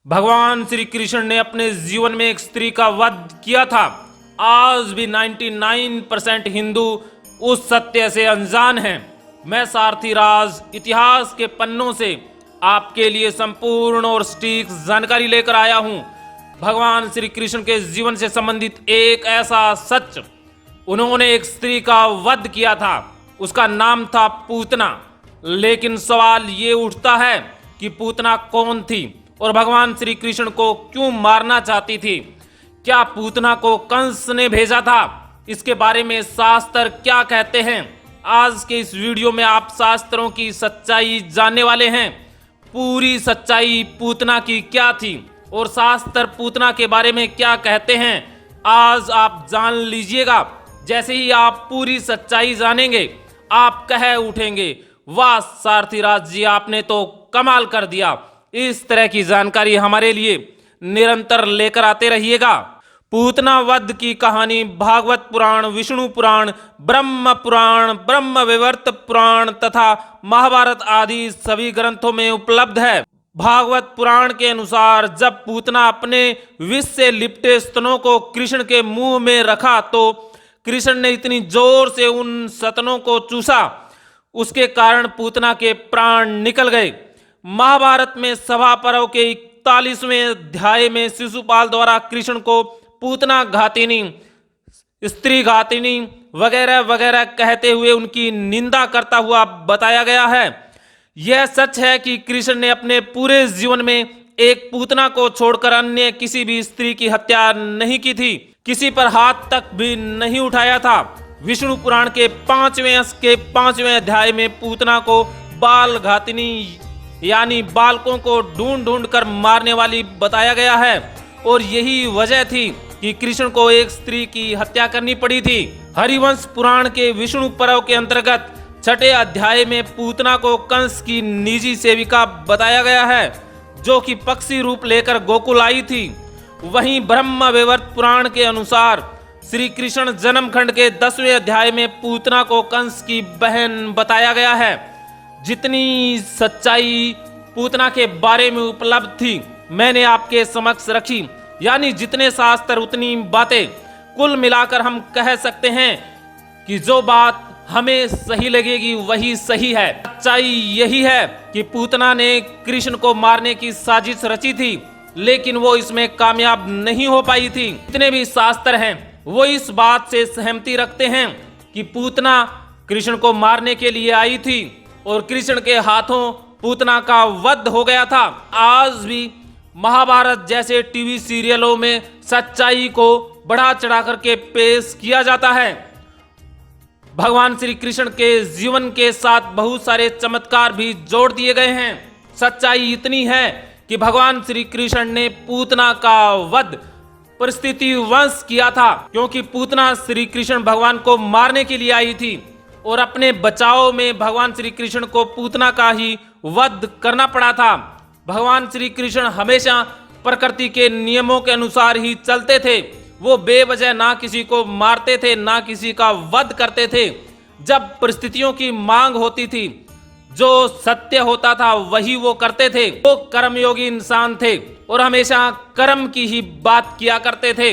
भगवान श्री कृष्ण ने अपने जीवन में एक स्त्री का वध किया था। आज भी 99% हिंदू उस सत्य से अनजान हैं। मैं सारथी राज इतिहास के पन्नों से आपके लिए संपूर्ण और सटीक जानकारी लेकर आया हूं। भगवान श्री कृष्ण के जीवन से संबंधित एक ऐसा सच, उन्होंने एक स्त्री का वध किया था, उसका नाम था पूतना। लेकिन सवाल ये उठता है कि पूतना कौन थी और भगवान श्री कृष्ण को क्यों मारना चाहती थी? क्या पूतना को कंस ने भेजा था? इसके बारे में शास्त्र क्या कहते हैं? आज के इस वीडियो में आप शास्त्रों की सच्चाई जानने वाले हैं। पूरी सच्चाई पूतना की क्या थी और शास्त्र पूतना के बारे में क्या कहते हैं, आज आप जान लीजिएगा। जैसे ही आप पूरी सच्चाई जानेंगे, आप कह उठेंगे, वाह सारथी राज जी, आपने तो कमाल कर दिया। इस तरह की जानकारी हमारे लिए निरंतर लेकर आते रहिएगा। पूतना वध की कहानी भागवत पुराण, विष्णु पुराण, ब्रह्म पुराण, ब्रह्म विवर्त पुराण तथा महाभारत आदि सभी ग्रंथों में उपलब्ध है। भागवत पुराण के अनुसार जब पूतना अपने विष से लिपटे स्तनों को कृष्ण के मुंह में रखा तो कृष्ण ने इतनी जोर से उन स्तनों को चूसा, उसके कारण पूतना के प्राण निकल गए। महाभारत में सभा पर्व के 41वें अध्याय में शिशुपाल द्वारा कृष्ण को पूतना घातिनी, स्त्री घातिनी वगैरह वगैरह कहते हुए उनकी निंदा करता हुआ बताया गया है। यह सच है कि कृष्ण ने अपने पूरे जीवन में एक पूतना को छोड़कर अन्य किसी भी स्त्री की हत्या नहीं की थी, किसी पर हाथ तक भी नहीं उठाया था। विष्णु पुराण के 5वें अध्याय में पूतना को बाल घातिनी यानी बालकों को ढूंढ ढूंढ कर मारने वाली बताया गया है और यही वजह थी कि कृष्ण को एक स्त्री की हत्या करनी पड़ी थी। हरिवंश पुराण के विष्णु पर्व के अंतर्गत 6ठे अध्याय में पूतना को कंस की निजी सेविका बताया गया है, जो कि पक्षी रूप लेकर गोकुल आई थी। वहीं ब्रह्म विवर्त पुराण के अनुसार श्री कृष्ण जन्मखंड के 10वें अध्याय में पूतना को कंस की बहन बताया गया है। जितनी सच्चाई पूतना के बारे में उपलब्ध थी मैंने आपके समक्ष रखी, यानी जितने शास्त्र उतनी बातें। कुल मिलाकर हम कह सकते हैं कि जो बात हमें सही लगेगी वही सही है। सच्चाई यही है कि पूतना ने कृष्ण को मारने की साजिश रची थी, लेकिन वो इसमें कामयाब नहीं हो पाई थी। जितने भी शास्त्र हैं वो इस बात से सहमति रखते हैं कि पूतना कृष्ण को मारने के लिए आई थी और कृष्ण के हाथों पूतना का वध हो गया था। आज भी महाभारत जैसे टीवी सीरियलों में सच्चाई को बढ़ा चढ़ा करके पेश किया जाता है। भगवान श्री कृष्ण के जीवन के साथ बहुत सारे चमत्कार भी जोड़ दिए गए हैं। सच्चाई इतनी है कि भगवान श्री कृष्ण ने पूतना का वध परिस्थिति वंश किया था, क्योंकि पूतना श्री कृष्ण भगवान को मारने के लिए आई थी और अपने बचाव में भगवान श्री कृष्ण को पूतना का ही वध करना पड़ा था। भगवान श्री कृष्ण हमेशा प्रकृति के नियमों के अनुसार ही चलते थे। वो बेवजह ना किसी को मारते थे ना किसी का वध करते थे। जब परिस्थितियों की मांग होती थी, जो सत्य होता था वही वो करते थे। वो कर्मयोगी इंसान थे और हमेशा कर्म की ही बात किया करते थे।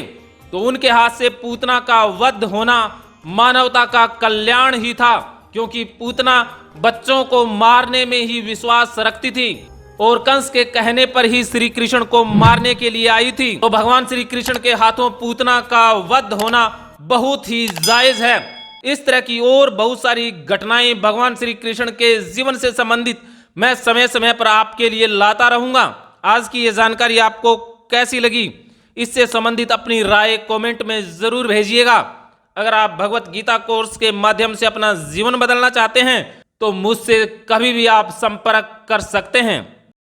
तो उनके हाथ से पूतना का वध होना मानवता का कल्याण ही था, क्योंकि पूतना बच्चों को मारने में ही विश्वास रखती थी और कंस के कहने पर ही श्री कृष्ण को मारने के लिए आई थी। तो भगवान श्री कृष्ण के हाथों पूतना का वध होना बहुत ही जायज है। इस तरह की और बहुत सारी घटनाएं भगवान श्री कृष्ण के जीवन से संबंधित मैं समय समय पर आपके लिए लाता रहूंगा। आज की ये जानकारी आपको कैसी लगी, इससे संबंधित अपनी राय कमेंट में जरूर भेजिएगा। अगर आप भगवत गीता कोर्स के माध्यम से अपना जीवन बदलना चाहते हैं तो मुझसे कभी भी आप संपर्क कर सकते हैं।